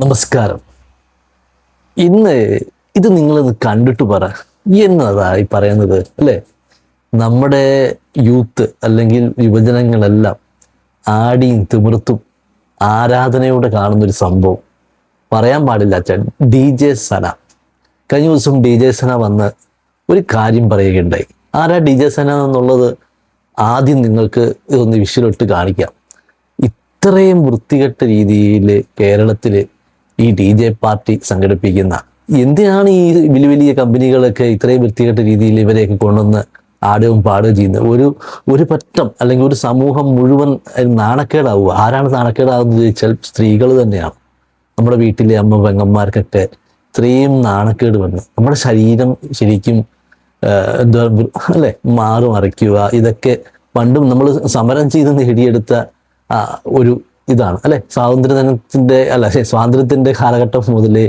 നമസ്കാരം. ഇന്ന് ഇത് നിങ്ങളൊന്ന് കണ്ടിട്ട് പറ, എന്നതാ ഈ പറയുന്നത് അല്ലേ? നമ്മുടെ യൂത്ത് അല്ലെങ്കിൽ യുവജനങ്ങളെല്ലാം ആടിയും തിമിർത്തും ആരാധനയോടെ കാണുന്നൊരു സംഭവം പറയാൻ പാടില്ല അച്ഛൻ. ഡി ജെ സന. കഴിഞ്ഞ ദിവസം ഡി ജെ സന വന്ന് ഒരു കാര്യം പറയുകയുണ്ടായി. ആരാ ഡി ജെ സന എന്നുള്ളത് ആദ്യം നിങ്ങൾക്ക് ഇതൊന്ന് വിഷ്വലിട്ട് കാണിക്കാം. ഇത്രയും വൃത്തികെട്ട രീതിയിൽ കേരളത്തിൽ ഈ ഡി ജെ പാർട്ടി സംഘടിപ്പിക്കുന്ന, എന്തിനാണ് ഈ വലിയ വലിയ കമ്പനികളൊക്കെ ഇത്രയും വൃത്തികെട്ട രീതിയിൽ ഇവരെയൊക്കെ കൊണ്ടുവന്ന് ആടുകയും പാടുകയും ചെയ്യുന്നത്? ഒരു പറ്റം അല്ലെങ്കിൽ ഒരു സമൂഹം മുഴുവൻ നാണക്കേടാവുക. ആരാണ് നാണക്കേടാവുന്നത് ചോദിച്ചാൽ സ്ത്രീകൾ തന്നെയാണ്. നമ്മുടെ വീട്ടിലെ അമ്മ പെങ്ങന്മാർക്കൊക്കെ ഇത്രയും നാണക്കേട് വന്ന് നമ്മുടെ ശരീരം ശരിക്കും എന്താ അല്ലെ മറിക്കുക. ഇതൊക്കെ പണ്ടും നമ്മൾ സമരം ചെയ്ത് നേടിയെടുത്ത ഒരു ഇതാണ് അല്ലെ. സ്വാതന്ത്ര്യത്തിന്റെ കാലഘട്ടം മുതലേ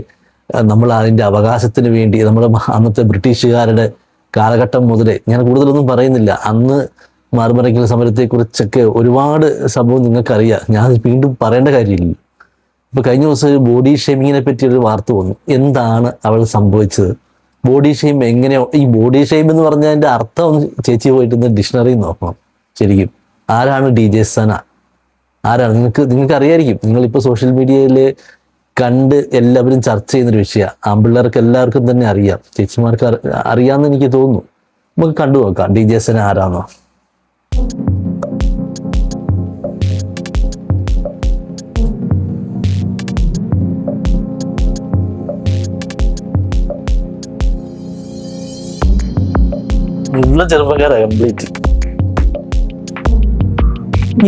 നമ്മൾ അതിൻ്റെ അവകാശത്തിന് വേണ്ടി നമ്മുടെ അന്നത്തെ ബ്രിട്ടീഷുകാരുടെ കാലഘട്ടം മുതലേ, ഞാൻ കൂടുതലൊന്നും പറയുന്നില്ല, അന്ന് മാർമറയ്ക്കൽ സമരത്തെക്കുറിച്ചൊക്കെ ഒരുപാട് സംഭവം നിങ്ങൾക്കറിയാം. ഞാൻ വീണ്ടും പറയേണ്ട കാര്യമില്ല. ഇപ്പൊ കഴിഞ്ഞ ദിവസം ബോഡി ഷെയ്മിങ്ങിനെ പറ്റി ഒരു വാർത്ത വന്നു. എന്താണ് അവൾ സംഭവിച്ചത്? ബോഡി ഷെയിം എങ്ങനെയോ, ഈ ബോഡി ഷെയിം എന്ന് പറഞ്ഞതിൻ്റെ അർത്ഥം ചേച്ചി പോയിട്ട് ഡിക്ഷണറി നോക്കണം ശരിക്കും. ആരാണ് ഡി ജെ സന? ആരാണ്? നിങ്ങൾക്ക് അറിയായിരിക്കും. നിങ്ങളിപ്പോൾ സോഷ്യൽ മീഡിയയിൽ കണ്ട് എല്ലാവരും ചർച്ച ചെയ്യുന്നൊരു വിഷയമാണ്. ആൺപിള്ളേർക്ക് എല്ലാവർക്കും തന്നെ അറിയാം, ചേച്ചിമാർക്ക് അറിയാമെന്ന് എനിക്ക് തോന്നുന്നു. നമുക്ക് കണ്ടു നോക്കാം ഡി ജെ സന ആരാന്നോ. ഉള്ള ചെറുപ്പക്കാരാ കംപ്ലീറ്റ്.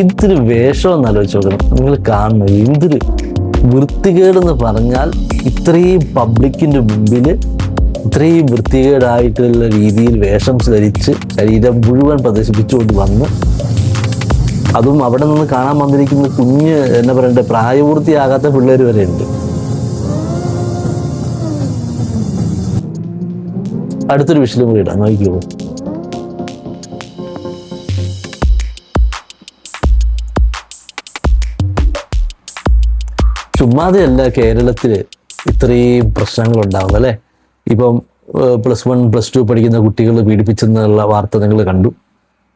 ഇതൊരു വേഷം എന്ന് ആലോചിച്ച് നോക്കണം. നിങ്ങൾ കാണുന്നത് എന്തൊരു വൃത്തികേടെന്ന് പറഞ്ഞാൽ, ഇത്രയും പബ്ലിക്കിന്റെ മുമ്പിൽ ഇത്രയും വൃത്തികേടായിട്ടുള്ള രീതിയിൽ വേഷം ധരിച്ച് ശരീരം മുഴുവൻ പ്രദർശിപ്പിച്ചുകൊണ്ട് വന്ന്, അതും അവിടെ നിന്ന് കാണാൻ വന്നിരിക്കുന്ന കുഞ്ഞ് എന്താ പറയണ്ടേ, പ്രായപൂർത്തിയാകാത്ത പിള്ളേർ വരെ ഉണ്ട്. അടുത്തൊരു വിഷയം കൂടി ഇടാം, നോക്കിക്കോളൂ. ചുമ്മാതെയല്ല കേരളത്തിൽ ഇത്രയും പ്രശ്നങ്ങൾ ഉണ്ടാവുന്നത് അല്ലേ. ഇപ്പം +1 +2 പഠിക്കുന്ന കുട്ടികൾ പീഡിപ്പിച്ചെന്നുള്ള വാർത്ത നിങ്ങൾ കണ്ടു.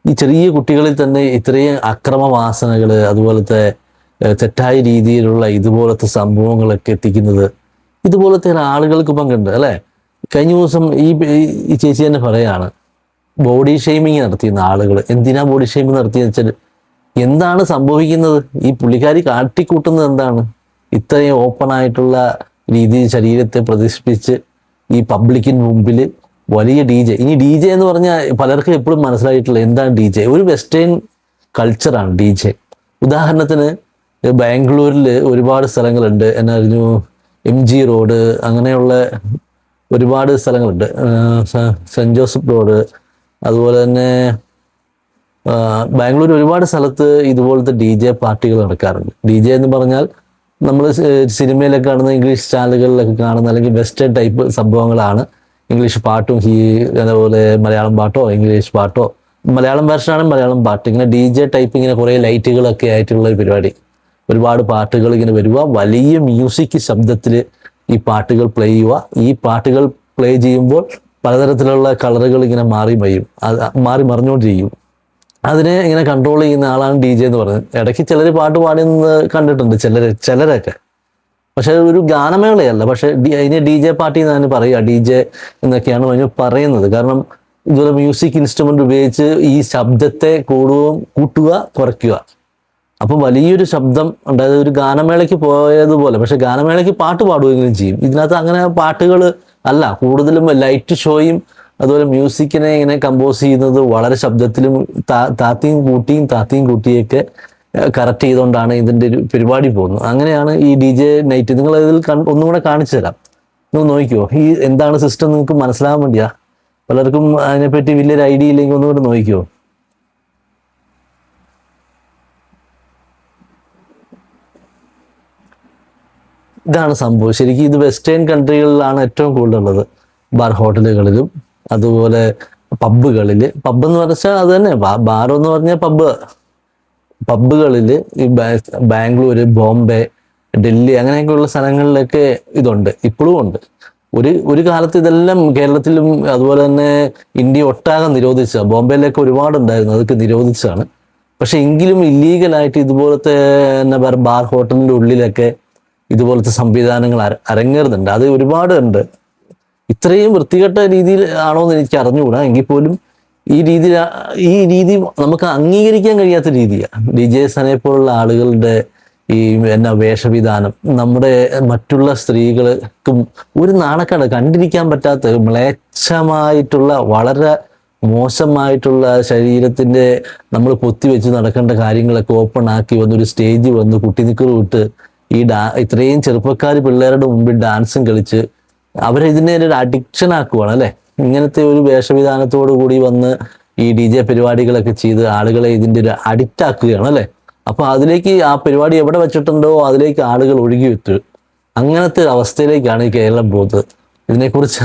ഈ ചെറിയ കുട്ടികളിൽ തന്നെ ഇത്രയും അക്രമവാസനകൾ, അതുപോലത്തെ തെറ്റായ രീതിയിലുള്ള ഇതുപോലത്തെ സംഭവങ്ങളൊക്കെ എത്തിക്കുന്നത് ഇതുപോലത്തെ ആളുകൾക്ക് പങ്കുണ്ട് അല്ലേ. കഴിഞ്ഞ ദിവസം ഈ ചേച്ചി തന്നെ പറയാണ്, ബോഡി ഷെയ്മിങ് നടത്തിയുന്ന ആളുകൾ. എന്തിനാ ബോഡി ഷെയ്മിങ് നടത്തിയെന്ന് വെച്ചാൽ എന്താണ് സംഭവിക്കുന്നത്? ഈ പുള്ളിക്കാരി കാട്ടിക്കൂട്ടുന്നത് എന്താണ്? ഇത്രയും ഓപ്പൺ ആയിട്ടുള്ള രീതിയിൽ ശരീരത്തെ പ്രദർശിപ്പിച്ച് ഈ പബ്ലിക്കിന് മുമ്പിൽ വലിയ ഡി ജെ. ഇനി ഡി ജെ എന്ന് പറഞ്ഞാൽ പലർക്കും എപ്പോഴും മനസ്സിലായിട്ടില്ല എന്താണ് ഡി ജെ. ഒരു വെസ്റ്റേൺ കൾച്ചറാണ് ഡി ജെ. ഉദാഹരണത്തിന് ബാംഗ്ലൂരിൽ ഒരുപാട് സ്ഥലങ്ങളുണ്ട്, എന്നറിഞ്ഞു MG റോഡ്, അങ്ങനെയുള്ള ഒരുപാട് സ്ഥലങ്ങളുണ്ട്, സെൻറ്റ് ജോസഫ് റോഡ്, അതുപോലെ തന്നെ ബാംഗ്ലൂർ ഒരുപാട് സ്ഥലത്ത് ഇതുപോലത്തെ ഡി ജെ പാർട്ടികൾ നടക്കാറുണ്ട്. ഡി ജെ എന്ന് പറഞ്ഞാൽ നമ്മൾ സിനിമയിലൊക്കെ കാണുന്ന, ഇംഗ്ലീഷ് ചാനലുകളിലൊക്കെ കാണുന്ന അല്ലെങ്കിൽ വെസ്റ്റേൺ ടൈപ്പ് സംഭവങ്ങളാണ്. ഇംഗ്ലീഷ് പാട്ടും അതേപോലെ മലയാളം പാട്ടോ ഇംഗ്ലീഷ് പാട്ടോ, മലയാളം വേർഷനാണ് മലയാളം പാട്ട്, ഇങ്ങനെ ഡി ജെ ടൈപ്പ്, ഇങ്ങനെ കുറേ ലൈറ്റുകളൊക്കെ ആയിട്ടുള്ള ഒരു പരിപാടി. ഒരുപാട് പാട്ടുകൾ ഇങ്ങനെ വരിക, വലിയ മ്യൂസിക് ശബ്ദത്തിൽ ഈ പാട്ടുകൾ പ്ലേ ചെയ്യുക. ഈ പാട്ടുകൾ പ്ലേ ചെയ്യുമ്പോൾ പലതരത്തിലുള്ള കളറുകൾ ഇങ്ങനെ മാറി മറിഞ്ഞുകൊണ്ടിരിക്കും. അതിനെ ഇങ്ങനെ കൺട്രോൾ ചെയ്യുന്ന ആളാണ് ഡി ജെ എന്ന് പറയുന്നത്. ഇടയ്ക്ക് ചിലർ പാട്ട് പാടുന്നത് കണ്ടിട്ടുണ്ട്, ചിലരൊക്കെ. പക്ഷെ ഒരു ഗാനമേളയല്ല, പക്ഷെ അതിനെ ഡി ജെ പാർട്ടി എന്നാണ് പറയുക. ഡി ജെ എന്നൊക്കെയാണ് അതിന് പറയുന്നത്. കാരണം ഇതുപോലെ മ്യൂസിക് ഇൻസ്ട്രുമെന്റ് ഉപയോഗിച്ച് ഈ ശബ്ദത്തെ കൂട്ടുക കുറയ്ക്കുക. അപ്പം വലിയൊരു ശബ്ദം ഉണ്ടായത് ഒരു ഗാനമേളയ്ക്ക് പോയതുപോലെ. പക്ഷെ ഗാനമേളയ്ക്ക് പാട്ട് പാടുകയെങ്കിലും ചെയ്യും. ഇതിനകത്ത് അങ്ങനെ പാട്ടുകൾ അല്ല, കൂടുതലും ലൈറ്റ് ഷോയും അതുപോലെ മ്യൂസിക്കിനെ ഇങ്ങനെ കമ്പോസ് ചെയ്യുന്നത് വളരെ ശബ്ദത്തിലും താത്തിയും കൂട്ടിയൊക്കെ കറക്റ്റ് ചെയ്തുകൊണ്ടാണ് ഇതിൻ്റെ ഒരു പരിപാടി പോകുന്നത്. അങ്ങനെയാണ് ഈ ഡി ജെ നൈറ്റ്. നിങ്ങൾ ഇതിൽ ഒന്നും കൂടെ കാണിച്ചു തരാം, നിങ്ങൾ നോക്കിക്കോ. ഈ എന്താണ് സിസ്റ്റം നിങ്ങൾക്ക് മനസ്സിലാകാൻ വേണ്ടിയാ. പലർക്കും അതിനെപ്പറ്റി വലിയൊരു ഐഡിയ ഇല്ലെങ്കിൽ ഒന്നുകൂടെ നോക്കിക്കോ. ഇതാണ് സംഭവം. ശരിക്കും ഇത് വെസ്റ്റേൺ കൺട്രികളിലാണ് ഏറ്റവും കൂടുതലുള്ളത്. ബാർ ഹോട്ടലുകളിലും അതുപോലെ പബ്ബുകളിൽ. പബ്ബ് എന്ന് പറഞ്ഞാൽ അത് തന്നെ, ബാർ എന്ന് പറഞ്ഞാൽ പബ്ബുകളിൽ ഈ ബാംഗ്ലൂർ, ബോംബെ, ഡൽഹി അങ്ങനെയൊക്കെയുള്ള സ്ഥലങ്ങളിലൊക്കെ ഇതുണ്ട്, ഇപ്പോഴും ഉണ്ട്. ഒരു കാലത്ത് ഇതെല്ലാം കേരളത്തിലും അതുപോലെ തന്നെ ഇന്ത്യ ഒട്ടാകെ നിരോധിച്ച, ബോംബെയിലൊക്കെ ഒരുപാടുണ്ടായിരുന്നു, അതൊക്കെ നിരോധിച്ചാണ്. പക്ഷെ എങ്കിലും ഇല്ലീഗലായിട്ട് ഇതുപോലത്തെ എന്നാ പറയുക ബാർ ഹോട്ടലിൻ്റെ ഉള്ളിലൊക്കെ ഇതുപോലത്തെ സംവിധാനങ്ങൾ അരങ്ങേറുന്നുണ്ട്. അത് ഒരുപാട് ഉണ്ട്. ഇത്രയും വൃത്തികെട്ട രീതിയിൽ ആണോ എന്ന് എനിക്ക് അറിഞ്ഞുകൂടാ. എങ്കിൽ പോലും ഈ രീതി നമുക്ക് അംഗീകരിക്കാൻ കഴിയാത്ത രീതിയാണ്. DJ സനെ പോലുള്ള ആളുകളുടെ ഈ എന്നാ വേഷവിധാനം, നമ്മുടെ മറ്റുള്ള സ്ത്രീകൾക്കും ഒരു നാണക്കേട്, കണ്ടിരിക്കാൻ പറ്റാത്ത മ്ലേച്ഛമായിട്ടുള്ള വളരെ മോശമായിട്ടുള്ള ശരീരത്തിന്റെ നമ്മൾ പൊത്തിവെച്ച് നടക്കേണ്ട കാര്യങ്ങളൊക്കെ ഓപ്പൺ ആക്കി വന്നൊരു സ്റ്റേജ് വന്ന് കുട്ടിനിക്കർ വിട്ട് ഇത്രയും ചെറുപ്പക്കാർ പിള്ളേരുടെ മുമ്പിൽ ഡാൻസും കളിച്ച് അവരെ ഇതിനെ ഒരു അഡിക്ഷൻ ആക്കുവാണ് അല്ലെ. ഇങ്ങനത്തെ ഒരു വേഷവിധാനത്തോടു കൂടി വന്ന് ഈ DJ പരിപാടികളൊക്കെ ചെയ്ത് ആളുകളെ ഇതിന്റെ ഒരു അഡിക്റ്റ് ആക്കുകയാണ് അല്ലെ. അപ്പൊ അതിലേക്ക് ആ പരിപാടി എവിടെ വെച്ചിട്ടുണ്ടോ അതിലേക്ക് ആളുകൾ ഒഴുകി എത്തും. അങ്ങനത്തെ അവസ്ഥയിലേക്കാണ് ഈ കേരളം പോകുന്നത്. ഇതിനെക്കുറിച്ച്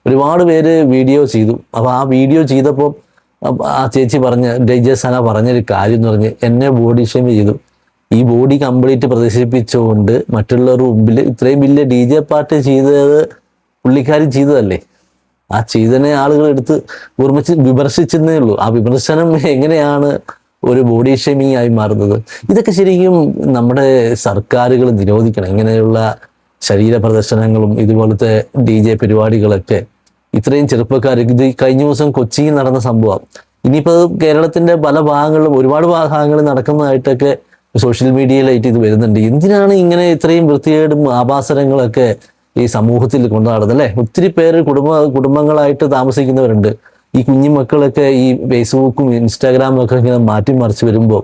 ഒരുപാട് പേര് വീഡിയോ ചെയ്തു. അപ്പൊ ആ വീഡിയോ ചെയ്തപ്പോൾ ആ ചേച്ചി DJ സന പറഞ്ഞൊരു കാര്യം എന്ന് പറഞ്ഞ് എന്നെ ബോഡി ഷേം ചെയ്തു. ഈ ബോഡി കംപ്ലീറ്റ് പ്രദർശിപ്പിച്ചുകൊണ്ട് മറ്റുള്ളവരുടെ മുമ്പിൽ ഇത്രയും വലിയ DJ പാർട്ടി ചെയ്തത് പുള്ളിക്കാരി ചെയ്തതല്ലേ. ആ ചെയ്തതിനെ ആളുകൾ എടുത്ത് വിമർശിച്ചെന്നേ ഉള്ളൂ. ആ വിമർശനം എങ്ങനെയാണ് ഒരു ബോഡി ഷേമിങ് ആയി മാറുന്നത്? ഇതൊക്കെ ശരിക്കും നമ്മുടെ സർക്കാരുകൾ നിരോധിക്കണം. ഇങ്ങനെയുള്ള ശരീര പ്രദർശനങ്ങളും ഇതുപോലത്തെ DJ പരിപാടികളൊക്കെ ഇത്രയും ചെറുപ്പക്കാർ, ഇത് കഴിഞ്ഞ ദിവസം കൊച്ചിയിൽ നടന്ന സംഭവം. ഇനിയിപ്പോൾ കേരളത്തിന്റെ പല ഭാഗങ്ങളിലും ഒരുപാട് ഭാഗങ്ങളിൽ നടക്കുന്നതായിട്ടൊക്കെ സോഷ്യൽ മീഡിയയിലായിട്ട് ഇത് വരുന്നുണ്ട്. എന്തിനാണ് ഇങ്ങനെ ഇത്രയും വൃത്തികേടും ആഭാസരങ്ങളൊക്കെ ഈ സമൂഹത്തിൽ കൊണ്ടുനടന്നത് അല്ലേ? ഒത്തിരി പേര് കുടുംബങ്ങളായിട്ട് താമസിക്കുന്നവരുണ്ട്. ഈ കുഞ്ഞുമക്കളൊക്കെ ഈ ഫേസ്ബുക്കും ഇൻസ്റ്റാഗ്രാമും ഒക്കെ ഇങ്ങനെ മാറ്റിമറിച്ച് വരുമ്പോൾ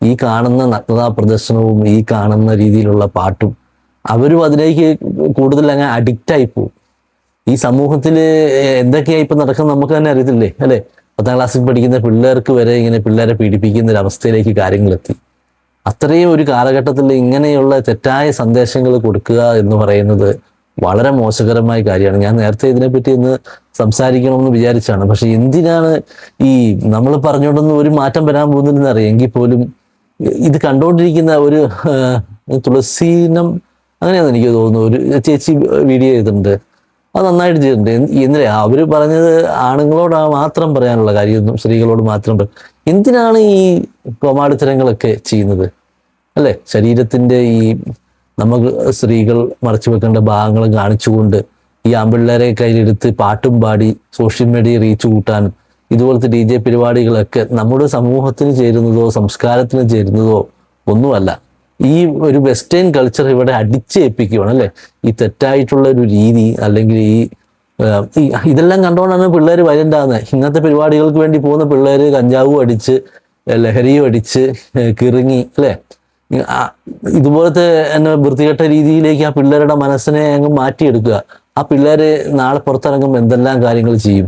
ഈ കാണുന്ന നഗ്നതാ പ്രദർശനവും ഈ കാണുന്ന രീതിയിലുള്ള പാട്ടും അവരും അതിലേക്ക് കൂടുതൽ അങ്ങ് അഡിക്റ്റായി പോകും. ഈ സമൂഹത്തിൽ എന്തൊക്കെയാ ഇപ്പൊ നടക്കുന്നത് നമുക്ക് തന്നെ അറിയത്തില്ലേ അല്ലെ. 10ാം ക്ലാസ്സിൽ പഠിക്കുന്ന പിള്ളേർക്ക് വരെ ഇങ്ങനെ പിള്ളേരെ പീഡിപ്പിക്കുന്ന ഒരു അവസ്ഥയിലേക്ക് കാര്യങ്ങളെത്തി. അത്രയും ഒരു കാലഘട്ടത്തിൽ ഇങ്ങനെയുള്ള തെറ്റായ സന്ദേശങ്ങൾ കൊടുക്കുക എന്ന് പറയുന്നത് വളരെ മോശകരമായ കാര്യമാണ്. ഞാൻ നേരത്തെ ഇതിനെപ്പറ്റി ഒന്ന് സംസാരിക്കണമെന്ന് വിചാരിച്ചാണ്. പക്ഷെ എന്തിനാണ് ഈ നമ്മൾ പറഞ്ഞുകൊണ്ടൊന്നും ഒരു മാറ്റം വരാൻ പോകുന്നില്ലെന്ന് അറിയാം. എങ്കിൽ പോലും ഇത് കണ്ടുകൊണ്ടിരിക്കുന്ന ഒരു തുളസീനം അങ്ങനെയാണെന്ന് എനിക്ക് തോന്നുന്നു, ഒരു ചേച്ചി വീഡിയോ ചെയ്തിട്ടുണ്ട്. അത് നന്നായിട്ട് ചെയ്തിട്ടുണ്ട്. എന്തിനാ അവർ പറഞ്ഞത് ആണുങ്ങളോട് മാത്രം പറയാനുള്ള കാര്യമൊന്നും സ്ത്രീകളോട് മാത്രം എന്തിനാണ് ഈ കോമാളിത്തരങ്ങളൊക്കെ ചെയ്യുന്നത് അല്ലെ? ശരീരത്തിന്റെ ഈ നമുക്ക് സ്ത്രീകൾ മറച്ചു വെക്കേണ്ട ഭാഗങ്ങൾ കാണിച്ചുകൊണ്ട് ഈ ആമ്പിള്ളേരെ കയ്യിലെടുത്ത് പാട്ടും പാടി സോഷ്യൽ മീഡിയ റീച്ച് കൂട്ടാനും ഇതുപോലത്തെ DJ പരിപാടികളൊക്കെ നമ്മുടെ സമൂഹത്തിന് ചേരുന്നതോ സംസ്കാരത്തിന് ചേരുന്നതോ ഒന്നുമല്ല. ഈ ഒരു വെസ്റ്റേൺ കൾച്ചർ ഇവിടെ അടിച്ചേൽപ്പിക്കുകയാണ് അല്ലെ. ഈ തെറ്റായിട്ടുള്ള ഒരു രീതി അല്ലെങ്കിൽ ഇതെല്ലാം കണ്ടുകൊണ്ടാണ് പിള്ളേർ വയലന്റ് ആകുന്നത്. ഇങ്ങനത്തെ പരിപാടികൾക്ക് വേണ്ടി പോകുന്ന പിള്ളേർ കഞ്ചാവും അടിച്ച് ലഹരിയും അടിച്ച് കിറങ്ങി അല്ലെ. ഇതുപോലത്തെ എന്നെ വൃത്തികെട്ട രീതിയിലേക്ക് ആ പിള്ളേരുടെ മനസ്സിനെ അങ്ങ് മാറ്റിയെടുക്കുക. ആ പിള്ളേര് നാളെ പുറത്തിറങ്ങുമ്പോൾ എന്തെല്ലാം കാര്യങ്ങൾ ചെയ്യും?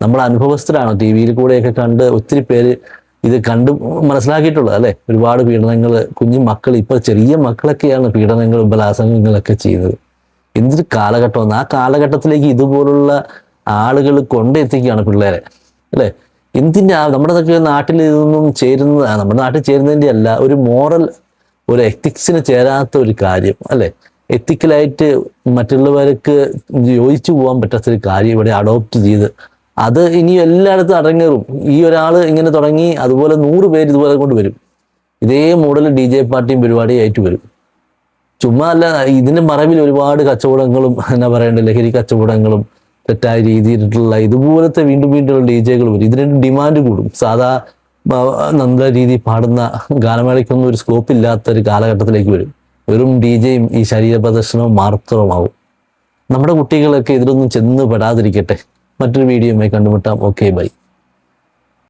നമ്മൾ അനുഭവസ്ഥരാണ്. TV-യിൽ കൂടെയൊക്കെ കണ്ട് ഒത്തിരി പേര് ഇത് കണ്ട് മനസ്സിലാക്കിയിട്ടുള്ളത് അല്ലെ. ഒരുപാട് പീഡനങ്ങൾ, കുഞ്ഞു മക്കൾ, ഇപ്പൊ ചെറിയ മക്കളൊക്കെയാണ് പീഡനങ്ങളും ബലാത്സംഗങ്ങളൊക്കെ ചെയ്യുന്നത്. എന്തൊരു കാലഘട്ടമാണ്! ആ കാലഘട്ടത്തിലേക്ക് ഇതുപോലുള്ള ആളുകൾ കൊണ്ടെത്തിക്കുകയാണ് പിള്ളേരെ അല്ലെ. എന്തിൻ്റെ നമ്മുടെ നാട്ടിൽ ഇതൊന്നും ചേരുന്നത്, നമ്മുടെ നാട്ടിൽ ചേരുന്നതിൻ്റെ അല്ല, ഒരു മോറൽ ഒരു എത്തിക്സിന് ചേരാത്ത ഒരു കാര്യം അല്ലെ. എത്തിക്കലായിട്ട് മറ്റുള്ളവർക്ക് യോജിച്ചു പോകാൻ പറ്റാത്തൊരു കാര്യം ഇവിടെ അഡോപ്റ്റ് ചെയ്ത് അത് ഇനി എല്ലായിടത്തും അടങ്ങേറും. ഈ ഒരാൾ ഇങ്ങനെ തുടങ്ങി അതുപോലെ 100 പേര് ഇതുപോലെ കൊണ്ട് വരും. ഇതേ മോഡൽ DJ പാർട്ടിയും പരിപാടിയായിട്ട് വരും. ചുമ്മാ അല്ല, ഇതിന്റെ മറവിൽ ഒരുപാട് കച്ചവടങ്ങളും എന്നാ പറയണ്ടേ, ലഹരി കച്ചവടങ്ങളും തെറ്റായ രീതിയിലുള്ള ഇതുപോലത്തെ വീണ്ടും വീണ്ടും DJകൾ വരും. ഇതിന് ഡിമാൻഡ് കൂടും. സാധാ നല്ല രീതി പാടുന്ന ഗാനമേളയ്ക്കൊന്നും ഒരു സ്കോപ്പ് ഇല്ലാത്ത ഒരു കാലഘട്ടത്തിലേക്ക് വരും. വെറും DJയും ഈ ശരീര പ്രദർശനവും മാത്രമാവും. നമ്മുടെ കുട്ടികളൊക്കെ ഇതിലൊന്നും ചെന്ന് പെടാതിരിക്കട്ടെ. മറ്റൊരു വീഡിയോയുമായി കണ്ടുമുട്ടാം. Okay, by.